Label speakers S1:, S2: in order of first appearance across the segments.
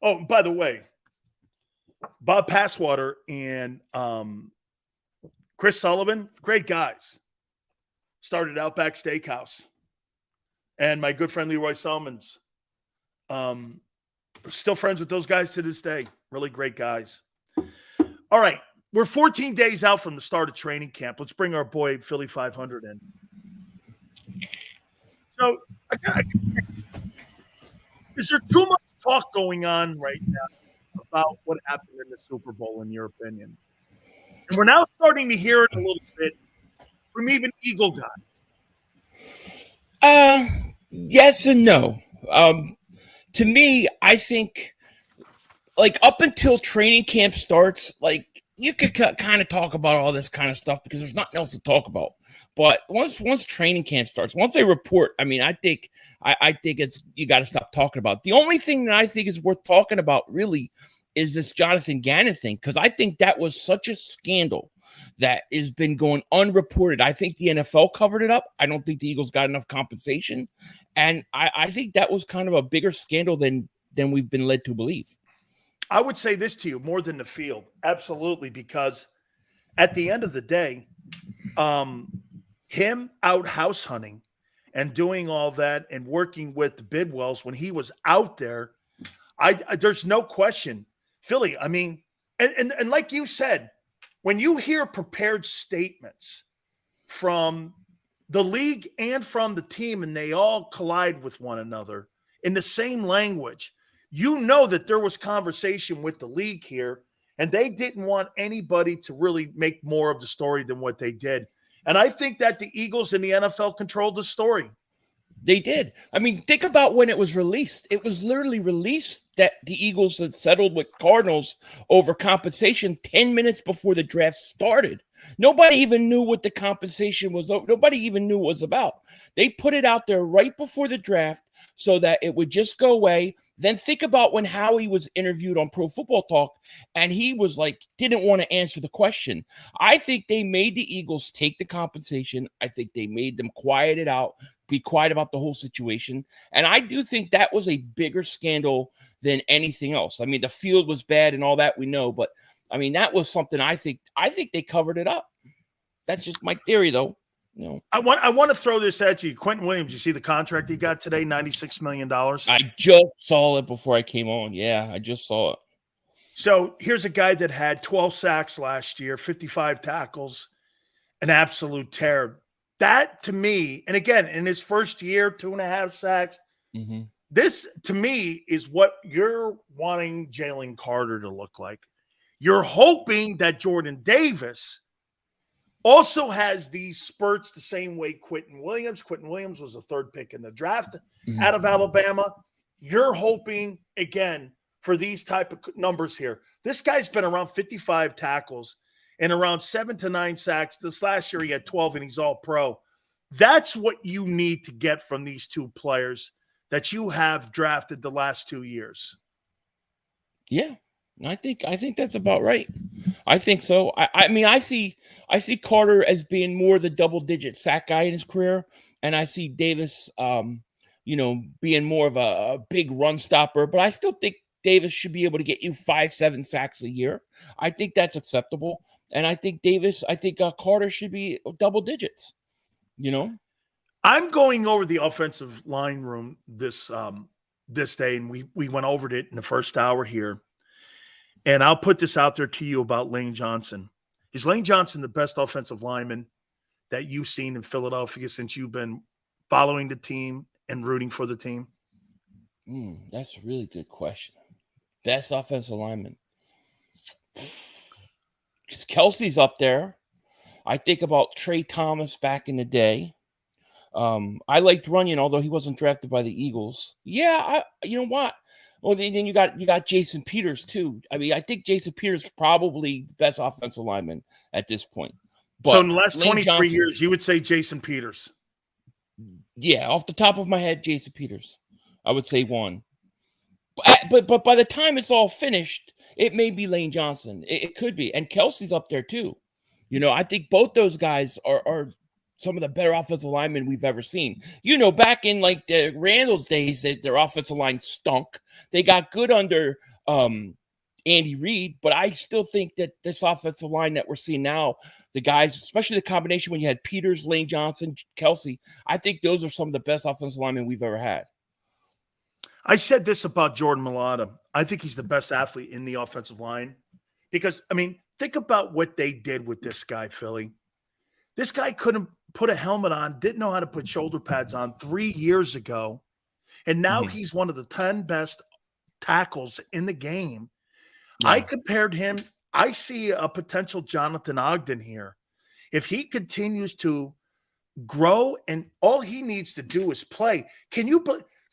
S1: Oh, by the way, Bob Passwater and Chris Sullivan, great guys. Started Outback Steakhouse. And my good friend Leroy Selmans. Still friends with those guys to this day. Really great guys. All right. We're 14 days out from the start of training camp. Let's bring our boy Philly.500 in. So, is there too much talk going on right now about what happened in the Super Bowl, in your opinion? And we're now starting to hear it a little bit from even Eagle guys.
S2: Yes and no. To me, I think, like, up until training camp starts, like, you could kind of talk about all this kind of stuff because there's nothing else to talk about. But once training camp starts, once they report, I mean, I think it's, you got to stop talking about it. The only thing that I think is worth talking about really is this Jonathan Gannon thing, because I think that was such a scandal that has been going unreported. I think the NFL covered it up. I don't think the Eagles got enough compensation. And I think that was kind of a bigger scandal than we've been led to believe.
S1: I would say this to you, more than the field. Absolutely, because at the end of the day, him out house hunting and doing all that and working with the Bidwells when he was out there, there's no question. Philly, I mean, and like you said, when you hear prepared statements from the league and from the team and they all collide with one another in the same language, you know that there was conversation with the league here, and they didn't want anybody to really make more of the story than what they did. And I think that the Eagles and the NFL controlled the story.
S2: They did. I mean, think about when it was released. It was literally released that the Eagles had settled with Cardinals over compensation 10 minutes before the draft started. Nobody even knew what the compensation was. Nobody even knew what it was about. They put it out there right before the draft so that it would just go away. Then think about when Howie was interviewed on Pro Football Talk, and he was like, didn't want to answer the question. I think they made the Eagles take the compensation. I think they made them quiet it out, be quiet about the whole situation. And I do think that was a bigger scandal than anything else. I mean, the field was bad and all that, we know, but I mean, that was something I think they covered it up. That's just my theory, though. You know,
S1: I want to throw this at you. Quentin Williams, you see the contract he got today, $96 million?
S2: I just saw it before I came on. Yeah, I just saw it.
S1: So here's a guy that had 12 sacks last year, 55 tackles, an absolute tear. That, to me, and again, in his first year, 2.5 sacks, this, to me, is what you're wanting Jalen Carter to look like. You're hoping that Jordan Davis also has these spurts the same way Quentin Williams. Quentin Williams was the third pick in the draft out of Alabama. You're hoping, again, for these type of numbers here. This guy's been around 55 tackles and around 7 to 9 sacks. This last year he had 12 and he's all pro. That's what you need to get from these two players that you have drafted the last 2 years.
S2: Yeah, I think that's about right. I think so. I mean, I see Carter as being more the double-digit sack guy in his career, and I see Davis, being more of a big run stopper. But I still think Davis should be able to get you 5-7 sacks a year. I think that's acceptable, and I think Carter should be double digits. You know,
S1: I'm going over the offensive line room this day, and we went over it in the first hour here. And I'll put this out there to you about Lane Johnson. Is Lane Johnson the best offensive lineman that you've seen in Philadelphia since you've been following the team and rooting for the team?
S2: That's a really good question. Best offensive lineman. Because Kelsey's up there. I think about Trey Thomas back in the day. I liked Runyon, although he wasn't drafted by the Eagles. Yeah, you know what? Well, then you got Jason Peters too. I mean, I think Jason Peters is probably the best offensive lineman at this point. But
S1: so in the last 23 years, you would say Jason Peters?
S2: Yeah, off the top of my head, Jason Peters. I would say one. But by the time it's all finished, it may be Lane Johnson. It could be. And Kelsey's up there too. You know, I think both those guys are some of the better offensive linemen we've ever seen. You know, back in like the Randall's days, their offensive line stunk. They got good under Andy Reid, but I still think that this offensive line that we're seeing now, the guys, especially the combination when you had Peters, Lane Johnson, Kelsey, I think those are some of the best offensive linemen we've ever had.
S1: I said this about Jordan Mailata. I think he's the best athlete in the offensive line because, I mean, think about what they did with this guy, Philly. This guy couldn't put a helmet on, didn't know how to put shoulder pads on 3 years ago, and now he's one of the 10 best tackles in the game. Yeah. I compared him. I see a potential Jonathan Ogden here. If he continues to grow and all he needs to do is play, can you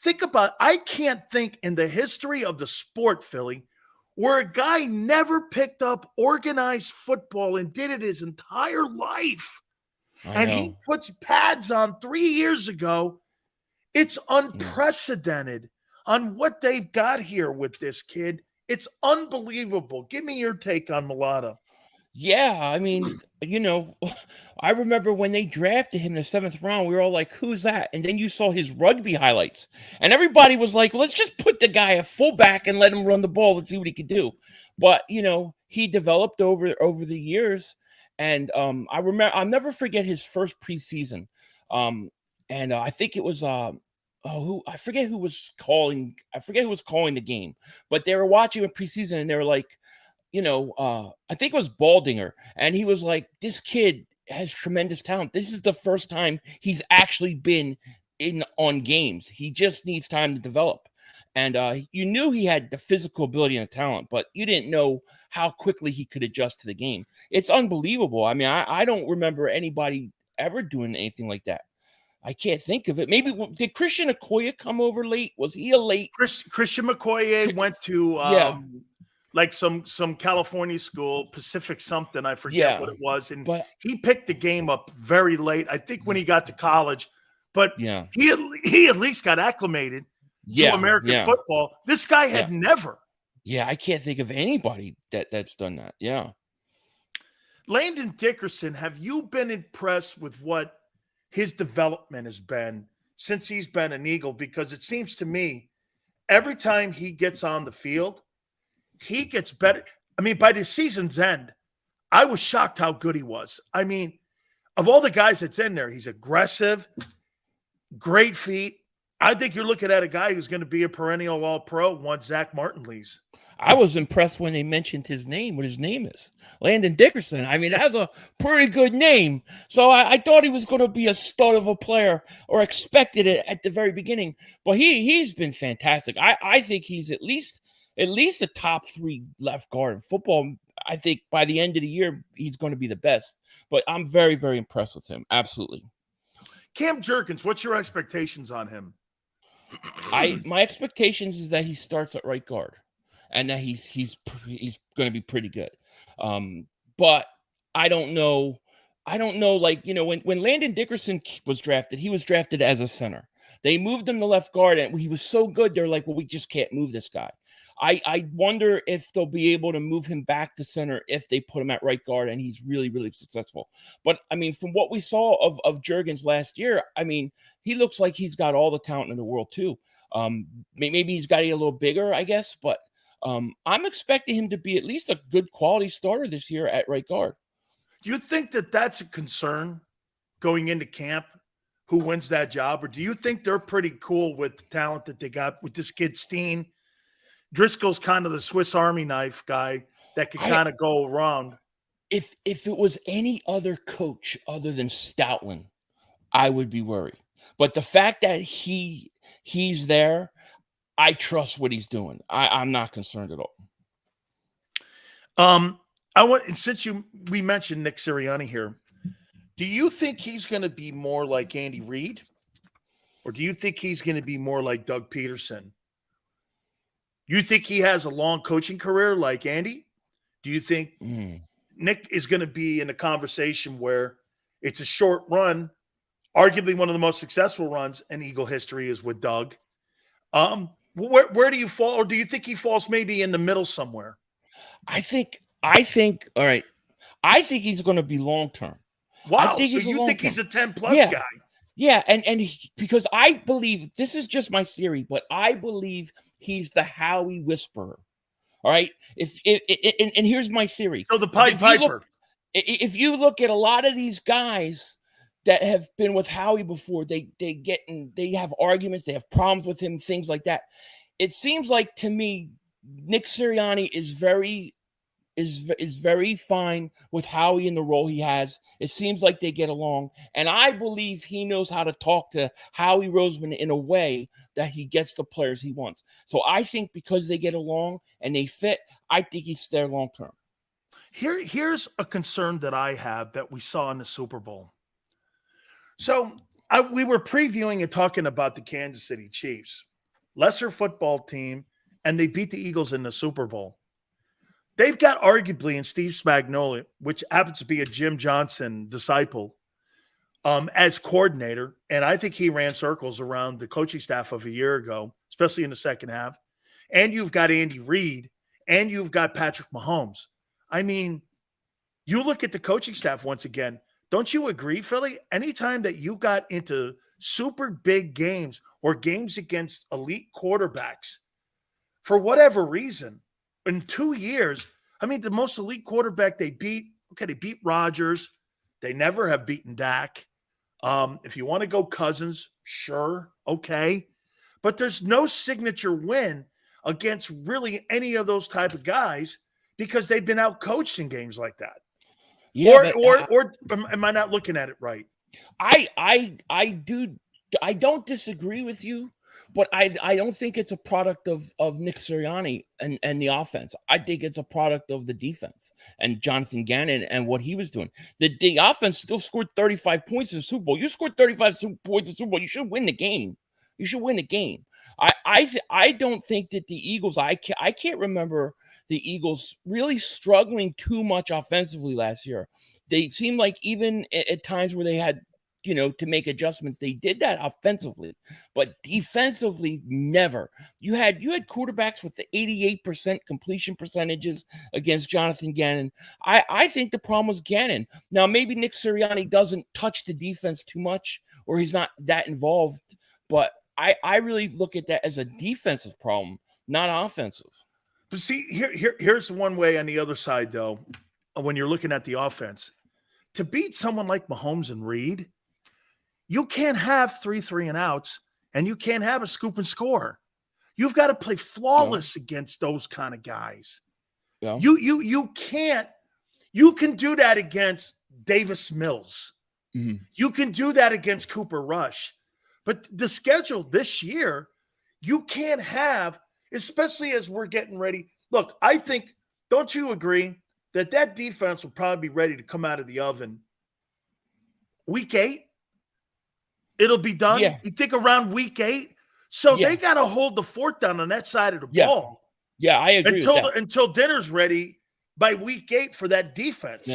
S1: think about, I can't think in the history of the sport, Philly, where a guy never picked up organized football and did it his entire life. And he puts pads on 3 years ago. It's unprecedented on what they've got here with this kid. It's unbelievable. Give me your take on Mailata.
S2: Yeah, I mean, I remember when they drafted him in the 7th round, we were all like, who's that? And then you saw his rugby highlights. And everybody was like, let's just put the guy at fullback and let him run the ball and see what he could do. But, he developed over the years. And I'll never forget his first preseason. And I think it was I forget who was calling the game, but they were watching a preseason and they were like, I think it was Baldinger, and he was like, this kid has tremendous talent. This is the first time he's actually been on games. He just needs time to develop. And you knew he had the physical ability and the talent, but you didn't know how quickly he could adjust to the game. It's unbelievable. I mean, I don't remember anybody ever doing anything like that. I can't think of it. Maybe did Christian Okoye come over late? Was he a late?
S1: Christian Okoye went to like some California school, Pacific something. I forget what it was. And he picked the game up very late, I think, when he got to college. But he at least got acclimated to American football. This guy had never.
S2: Yeah, I can't think of anybody that's done that. Yeah.
S1: Landon Dickerson, have you been impressed with what his development has been since he's been an Eagle? Because it seems to me every time he gets on the field, he gets better. I mean, by the season's end, I was shocked how good he was. I mean, of all the guys that's in there, he's aggressive, great feet. I think you're looking at a guy who's going to be a perennial All-Pro once Zach Martin leaves.
S2: I was impressed when they mentioned his name, what his name is. Landon Dickerson. I mean, that's a pretty good name. So I thought he was going to be a stud of a player, or expected it at the very beginning. But he's been fantastic. I think he's at least a top 3 left guard in football. I think by the end of the year, he's going to be the best. But I'm very, very impressed with him. Absolutely.
S1: Cam Jerkins, what's your expectations on him?
S2: My expectations is that he starts at right guard, and that he's going to be pretty good. But I don't know. Like, when Landon Dickerson was drafted, he was drafted as a center. They moved him to left guard, and he was so good. They're like, well, we just can't move this guy. I wonder if they'll be able to move him back to center if they put him at right guard and he's really, really successful. But, I mean, from what we saw of Juergens last year, I mean, he looks like he's got all the talent in the world, too. Maybe he's got to get a little bigger, I guess. But I'm expecting him to be at least a good quality starter this year at right guard.
S1: Do you think that that's a concern going into camp, who wins that job? Or do you think they're pretty cool with the talent that they got with this kid Steen? Driscoll's kind of the Swiss Army knife guy that could kind of go around.
S2: If it was any other coach other than Stoutland, I would be worried. But the fact that he's there, I trust what he's doing. I'm not concerned at all.
S1: And since we mentioned Nick Sirianni here, do you think he's going to be more like Andy Reid, or do you think he's going to be more like Doug Peterson? You think he has a long coaching career like Andy? Do you think Nick is going to be in a conversation where it's a short run, arguably one of the most successful runs in Eagle history is with Doug? Where do you fall, or do you think he falls maybe in the middle somewhere?
S2: I think all right. I think he's going to be long term.
S1: Wow. So you think he's a 10+ guy?
S2: Yeah, and because I believe, this is just my theory, but I believe he's the Howie whisperer. All right. And here's my theory.
S1: So the Pied Piper.
S2: If you look at a lot of these guys that have been with Howie before, they have arguments, they have problems with him, things like that. It seems like to me, Nick Sirianni is very fine with Howie in the role he has. It seems like they get along, and I believe he knows how to talk to Howie Roseman in a way that he gets the players he wants. So I think because they get along and they fit, I think he's there long term.
S1: Here's a concern that I have that we saw in the Super Bowl. So we were previewing and talking about the Kansas City Chiefs, lesser football team, and they beat the Eagles in the Super Bowl. They've got arguably in Steve Spagnuolo, which happens to be a Jim Johnson disciple, as coordinator. And I think he ran circles around the coaching staff of a year ago, especially in the second half. And you've got Andy Reid, and you've got Patrick Mahomes. I mean, you look at the coaching staff once again. Don't you agree, Philly? Anytime that you got into super big games or games against elite quarterbacks, for whatever reason, in 2 years, I mean, the most elite quarterback they beat Rodgers. They never have beaten Dak. If you want to go Cousins, sure, okay. But there's no signature win against really any of those type of guys because they've been out-coached in games like that.
S2: Yeah,
S1: or am I not looking at it right?
S2: I don't disagree with you, but I don't think it's a product of Nick Sirianni and the offense. I think it's a product of the defense and Jonathan Gannon and what he was doing. The offense still scored 35 points in the Super Bowl. You scored 35 points in the Super Bowl. You should win the game. You should win the game. I don't think that the Eagles, I can't remember the Eagles really struggling too much offensively last year. They seemed like even at times where they had, to make adjustments, they did that offensively, but defensively, never. You had quarterbacks with the 88% completion percentages against Jonathan Gannon. I think the problem was Gannon. Now, maybe Nick Sirianni doesn't touch the defense too much, or he's not that involved, but I really look at that as a defensive problem, not offensive.
S1: But see, here's one way on the other side, though, when you're looking at the offense. To beat someone like Mahomes and Reed, you can't have 3 and outs, and you can't have a scoop and score. You've got to play flawless against those kind of guys. Yeah. You can't. You can do that against Davis Mills. Mm-hmm. You can do that against Cooper Rush. But the schedule this year, you can't have, especially as we're getting ready. Look, I think, don't you agree that defense will probably be ready to come out of the oven week 8? It'll be done. Yeah. You think around week 8? So they got to hold the fort down on that side of the ball.
S2: Yeah, I agree
S1: until dinner's ready by week 8 for that defense.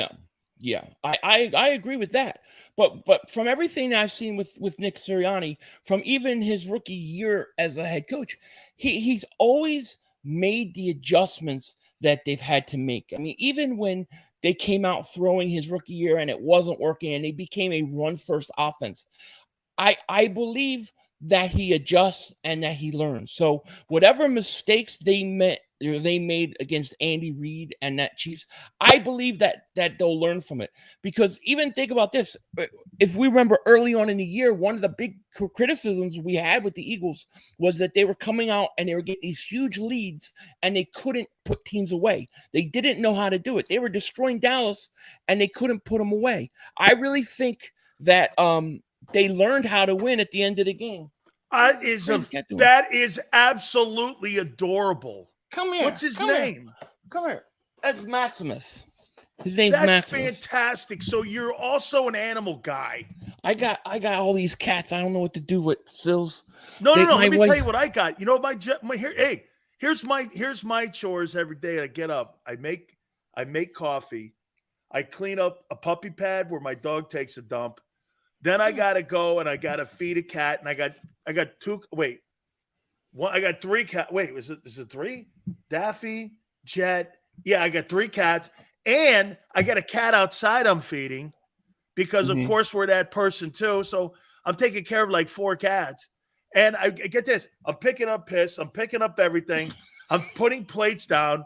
S2: Yeah, I agree with that. But from everything I've seen with Nick Sirianni, from even his rookie year as a head coach, he's always made the adjustments that they've had to make. I mean, even when they came out throwing his rookie year and it wasn't working and they became a run-first offense, I believe that he adjusts and that he learns. So whatever mistakes they made against Andy Reid and that Chiefs, I believe that they'll learn from it. Because even think about this. If we remember early on in the year, one of the big criticisms we had with the Eagles was that they were coming out and they were getting these huge leads and they couldn't put teams away. They didn't know how to do it. They were destroying Dallas and they couldn't put them away. I really think that they learned how to win at the end of the game.
S1: That is absolutely adorable.
S2: Come here.
S1: What's his name?
S2: Come here. That's Maximus. His name's Maximus.
S1: That's fantastic. So you're also an animal guy.
S2: I got all these cats. I don't know what to do with Sills.
S1: No. Let me tell you what I got. You know here's my chores every day. I get up. I make coffee. I clean up a puppy pad where my dog takes a dump. Then I gotta go and I gotta feed a cat. And I got 3 cats. Wait, is it 3? Daffy, Jet. Yeah, I got 3 cats. And I got a cat outside I'm feeding because, of course, we're that person too. So I'm taking care of like 4 cats. And I get this. I'm picking up piss. I'm picking up everything. I'm putting plates down.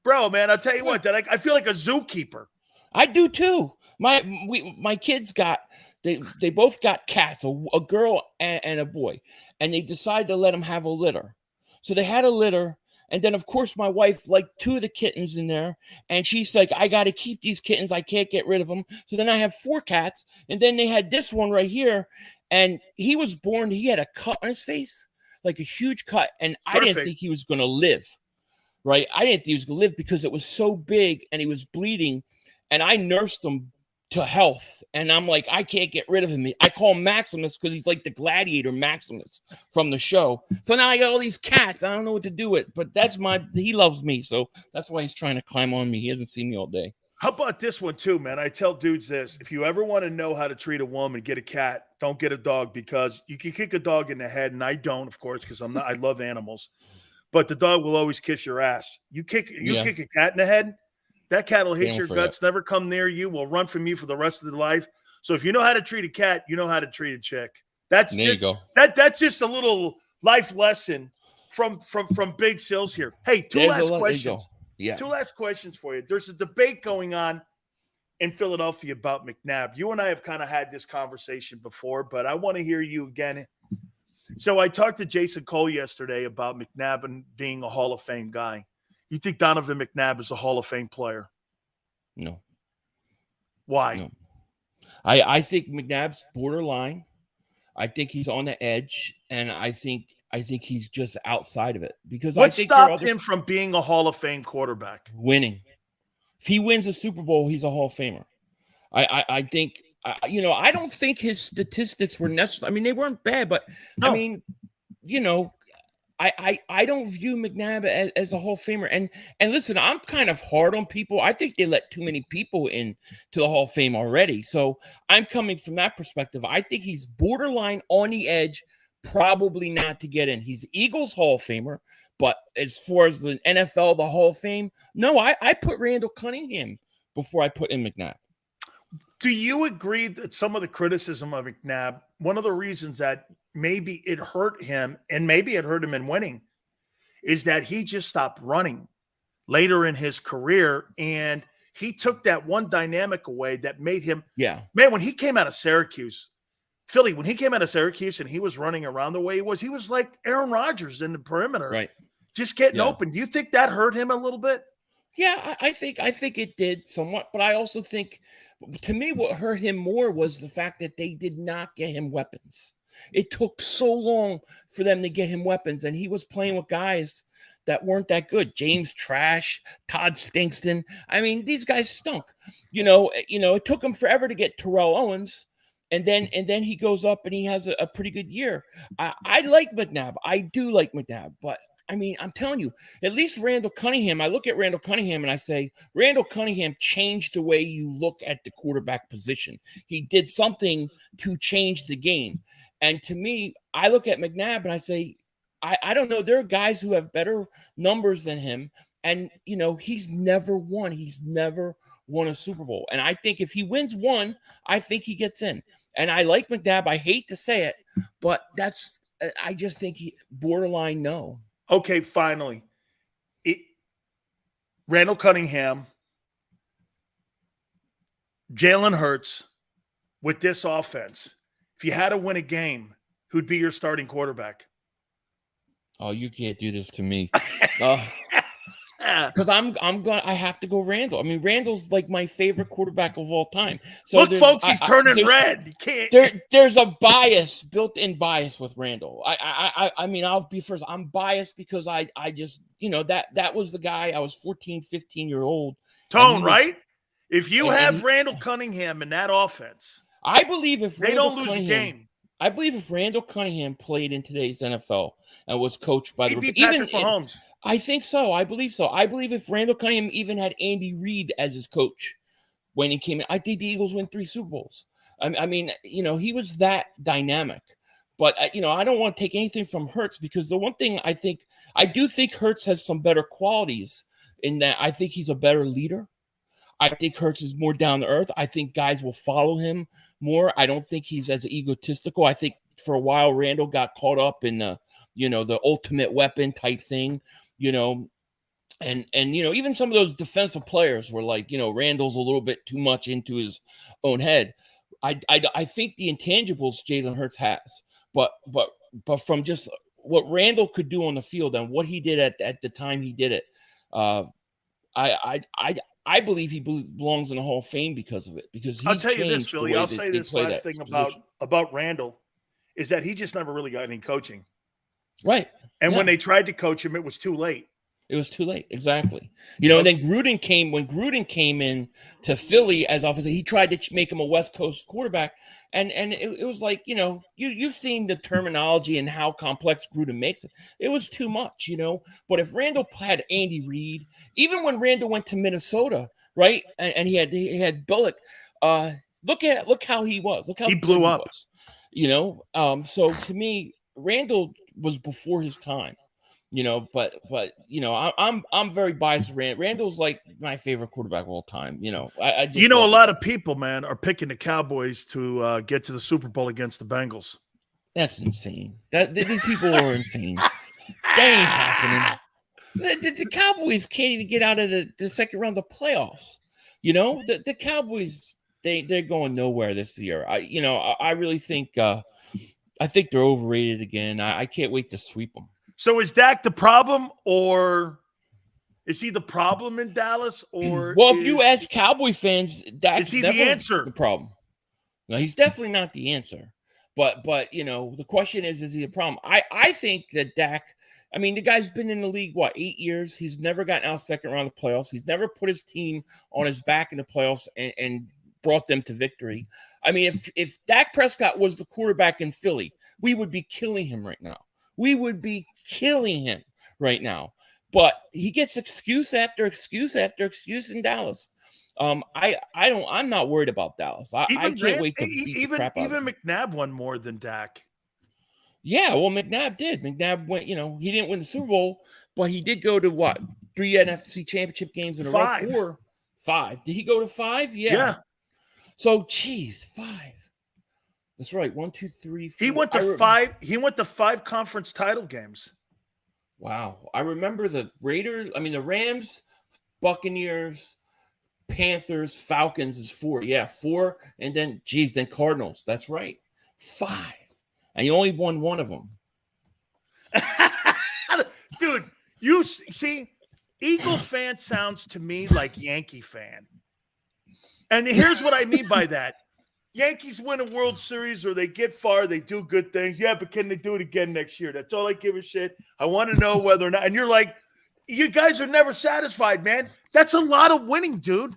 S1: Bro, man, I'll tell you what, that I feel like a zookeeper.
S2: I do too. My kids got they both got cats, a girl and a boy, and they decided to let them have a litter. So they had a litter, and then of course my wife liked 2 of the kittens in there, and she's like, I got to keep these kittens. I can't get rid of them. So then I have 4 cats, and then they had this one right here, and he was born. He had a cut on his face, like a huge cut, and I didn't think he was going to live. Right, I didn't think he was going to live because it was so big and he was bleeding. And I nursed him to health. And I'm like, I can't get rid of him. I call him Maximus because he's like the gladiator Maximus from the show. So now I got all these cats. I don't know what to do with. But he loves me. So that's why he's trying to climb on me. He hasn't seen me all day.
S1: How about this one too, man? I tell dudes this. If you ever want to know how to treat a woman, get a cat. Don't get a dog, because you can kick a dog in the head. And I don't, of course, because I love animals. But the dog will always kiss your ass. You kick a cat in the head, that cat will hate your guts, never come near you, will run from you for the rest of their life. So if you know how to treat a cat, you know how to treat a chick. That's just a little life lesson from Big Sills here. Hey, two last questions. Yeah. 2 last questions for you. There's a debate going on in Philadelphia about McNabb. You and I have kind of had this conversation before, but I want to hear you again. So I talked to Jason Cole yesterday about McNabb and being a Hall of Fame guy. You think Donovan McNabb is a Hall of Fame player?
S2: No.
S1: Why?
S2: No. I think McNabb's borderline. I think he's on the edge, and I think he's just outside of it. Because
S1: what stopped him from being a Hall of Fame quarterback?
S2: Winning. If he wins a Super Bowl, he's a Hall of Famer. I think. I don't think his statistics were necessary. I mean, they weren't bad, but no. I mean, I don't view McNabb as a Hall of Famer. And listen, I'm kind of hard on people. I think they let too many people in to the Hall of Fame already. So I'm coming from that perspective. I think he's borderline on the edge, probably not to get in. He's Eagles Hall of Famer, but as far as the NFL, the Hall of Fame, no, I put Randall Cunningham before I put in McNabb.
S1: Do you agree that some of the criticism of McNabb, one of the reasons that maybe it hurt him, and maybe it hurt him in winning, is that he just stopped running later in his career, and he took that one dynamic away that made him – man, when he came out of Syracuse, Philly, when he came out of Syracuse and he was running around the way he was like Aaron Rodgers in the perimeter.
S2: Right.
S1: Just getting open. Do you think that hurt him a little bit?
S2: Yeah, I think it did somewhat, but I also think, to me, what hurt him more was the fact that they did not get him weapons. It took so long for them to get him weapons, and he was playing with guys that weren't that good. James Trash, Todd Stinkston. I mean, these guys stunk. It took him forever to get Terrell Owens, and then he goes up and he has a pretty good year. I like McNabb. I do like McNabb, but I mean, I'm telling you, at least Randall Cunningham, I look at Randall Cunningham and I say, Randall Cunningham changed the way you look at the quarterback position. He did something to change the game. And to me, I look at McNabb and I say, I don't know. There are guys who have better numbers than him. And, he's never won. He's never won a Super Bowl. And I think if he wins one, I think he gets in. And I like McNabb. I hate to say it, but I just think borderline no.
S1: Okay, finally. Randall Cunningham, Jalen Hurts, with this offense, if you had to win a game, who'd be your starting quarterback?
S2: Oh, you can't do this to me. Because I have to go Randall. I mean, Randall's like my favorite quarterback of all time. So
S1: look, folks, he's turning red. You can't.
S2: There's a built-in bias with Randall. I mean, I'll be first. I'm biased because I just, that was the guy. I was 14, 15-year-old.
S1: Tone, right? If you have Randall Cunningham in that offense,
S2: I believe if
S1: they don't lose a game.
S2: I believe if Randall Cunningham played in today's NFL and was coached by
S1: Patrick Mahomes.
S2: I think so. I believe so. I believe if Randall Cunningham even had Andy Reid as his coach when he came in, I think the Eagles win 3 Super Bowls. I mean, he was that dynamic. But, I don't want to take anything from Hurts, because the one thing I do think Hurts has some better qualities in that I think he's a better leader. I think Hurts is more down to earth. I think guys will follow him more. I don't think he's as egotistical. I think for a while Randall got caught up in the ultimate weapon type thing. And even some of those defensive players were like, Randall's a little bit too much into his own head. I think the intangibles Jalen Hurts has, but from just what Randall could do on the field and what he did at the time he did it, I believe he belongs in the Hall of Fame because of it. Because he's
S1: I'll tell you this,
S2: changed
S1: Philly. I'll say this last thing about Randall is that he just never really got any coaching.
S2: Right.
S1: And when they tried to coach him, it was too late.
S2: It was too late. Exactly. And then when Gruden came in to Philly as offensive, he tried to make him a West Coast quarterback. And it was like, you've seen the terminology and how complex Gruden makes it. It was too much, But if Randall had Andy Reid, even when Randall went to Minnesota, right, and he had Bullock, look how he was. Look how
S1: he blew up.
S2: So to me, Randall was before his time. But I'm very biased. Randall's like my favorite quarterback of all time. I just
S1: a lot of people, man, are picking the Cowboys to get to the Super Bowl against the Bengals.
S2: That's insane. These people are insane. That ain't happening. The Cowboys can't even get out of the second round of the playoffs. The Cowboys they're going nowhere this year. I really think they're overrated again. I can't wait to sweep them.
S1: So is Dak the problem, or is he the problem in Dallas? Or
S2: if you ask Cowboy fans, Dak's
S1: is he
S2: never
S1: the answer?
S2: The problem? No, he's definitely not the answer. But the question is he a problem? I think that Dak. I mean, the guy's been in the league 8 years. He's never gotten out second round of playoffs. He's never put his team on his back in the playoffs and brought them to victory. I mean, if Dak Prescott was the quarterback in Philly, we would be killing him right now. We would be killing him right now. But he gets excuse after excuse after excuse in Dallas. I'm not worried about Dallas. I can't wait to beat the crap out of him.
S1: Even McNabb won more than Dak.
S2: Yeah, well, McNabb did. McNabb went, he didn't win the Super Bowl, but he did go to 3 NFC championship games in a row? 4, 5. Did he go to 5? Yeah. So, 5. That's right. 1, 2, 3, 4.
S1: He went to 5. He went to 5 conference title games.
S2: Wow. I remember the Rams, Buccaneers, Panthers, Falcons is 4. Yeah, 4. And then Cardinals. That's right. 5. And you only won one of them.
S1: Dude, you see, Eagle fan sounds to me like Yankee fan. And here's what I mean by that. Yankees win a World Series or they get far, they do good things. Yeah, but can they do it again next year? That's all I give a shit. I want to know whether or not. And you're like, you guys are never satisfied, man. That's a lot of winning, dude.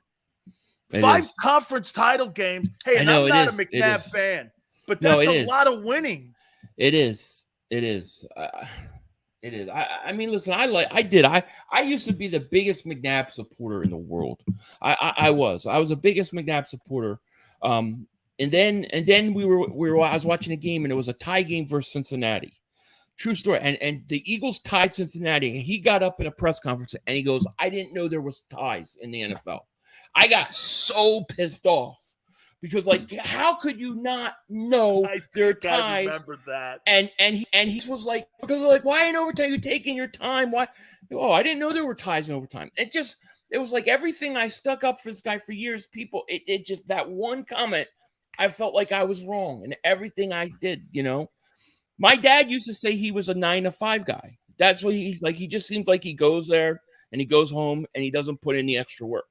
S1: 5 conference title games. Hey, and I'm not a McNabb fan, but that's a lot of winning.
S2: It is. It is. It is. I mean, listen, I used to be the biggest McNabb supporter in the world. I was the biggest McNabb supporter. And then I was watching a game and it was a tie game versus Cincinnati. True story. And the Eagles tied Cincinnati, and he got up in a press conference and he goes, "I didn't know there was ties in the NFL." I got so pissed off because, how could you not know there are ties?
S1: I remember that.
S2: And he was like, why in overtime? You taking your time? Why? Oh, I didn't know there were ties in overtime. It was like everything I stuck up for this guy for years. People, it just that one comment, I felt like I was wrong in everything I did. My dad used to say he was a 9 to 5 guy. That's what he's like. He just seems like he goes there and he goes home and he doesn't put in the extra work.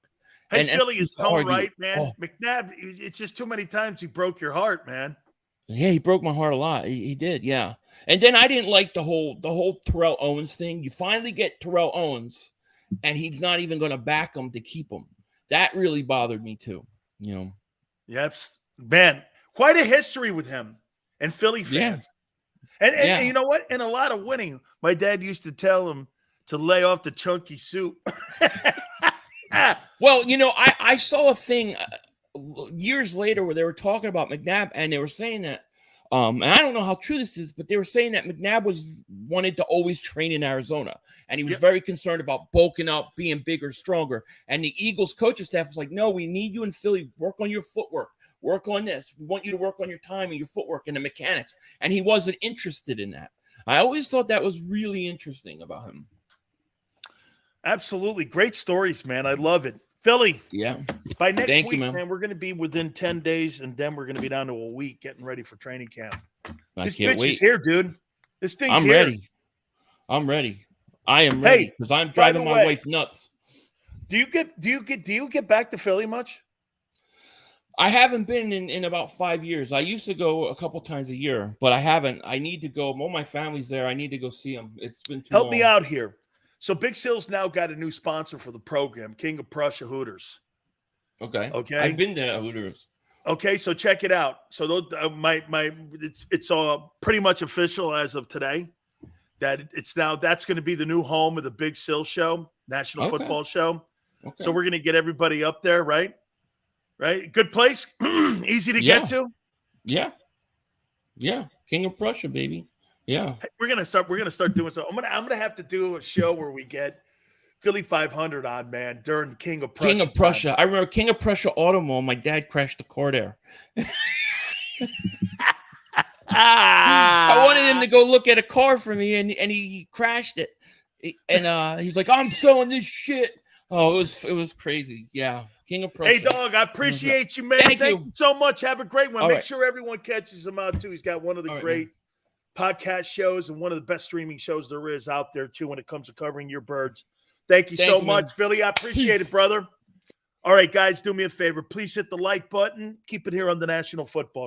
S1: Hey, Philly is tone right, man. Oh. McNabb, it's just too many times he broke your heart, man.
S2: Yeah, he broke my heart a lot. He did, yeah. And then I didn't like the whole Terrell Owens thing. You finally get Terrell Owens, and he's not even going to back him to keep him. That really bothered me too.
S1: Yep, man. Quite a history with him and Philly fans. Yeah. And you know what? In a lot of winning, my dad used to tell him to lay off the chunky soup.
S2: Well, I saw a thing years later where they were talking about McNabb, and they were saying that, and I don't know how true this is, but they were saying that McNabb wanted to always train in Arizona, and he was very concerned about bulking up, being bigger, stronger. And the Eagles coaching staff was like, "No, we need you in Philly. Work on your footwork. Work on this. We want you to work on your time and your footwork and the mechanics." And he wasn't interested in that. I always thought that was really interesting about him.
S1: Absolutely. Great stories, man. I love it. Philly,
S2: Yeah.
S1: by next
S2: Thank
S1: week,
S2: you, man.
S1: we're going to be within 10 days, and then we're going to be down to a week getting ready for training camp.
S2: I
S1: This
S2: can't
S1: bitch
S2: wait.
S1: is here, dude. This thing's
S2: I'm
S1: here.
S2: ready. I'm ready. I am ready because I'm driving my wife nuts.
S1: Do you get back to Philly much?
S2: I haven't been in about 5 years. I used to go a couple times a year, but I haven't. I need to go. All my family's there. I need to go see them. It's been too long.
S1: Help me out here. So Big Sil's now got a new sponsor for the program, King of Prussia Hooters.
S2: Okay.
S1: Okay.
S2: I've been there at Hooters.
S1: Okay, so check it out. So those, it's all pretty much official as of today that that's going to be the new home of the Big Sil show, National Football Show. Okay. So we're going to get everybody up there, right? Right? Good place, easy to get to.
S2: Yeah. Yeah. King of Prussia, baby. Yeah.
S1: Hey, we're gonna start doing so. I'm gonna have to do a show where we get Philly.500 on, man, during King of Prussia.
S2: King of Prussia. Time. I remember King of Prussia Automall. My dad crashed the car there. I wanted him to go look at a car for me, and he crashed it. And he's like, "I'm selling this shit." Oh, it was crazy. Yeah. King of Prussia.
S1: Hey, dog, I appreciate you, man. Thank you so much. Have a great one. Make sure everyone catches him out, too. He's got one of the great podcast shows and one of the best streaming shows there is out there, too, when it comes to covering your birds. Thank you so much, Philly. I appreciate it, brother. All right, guys, do me a favor. Please hit the like button. Keep it here on the National Football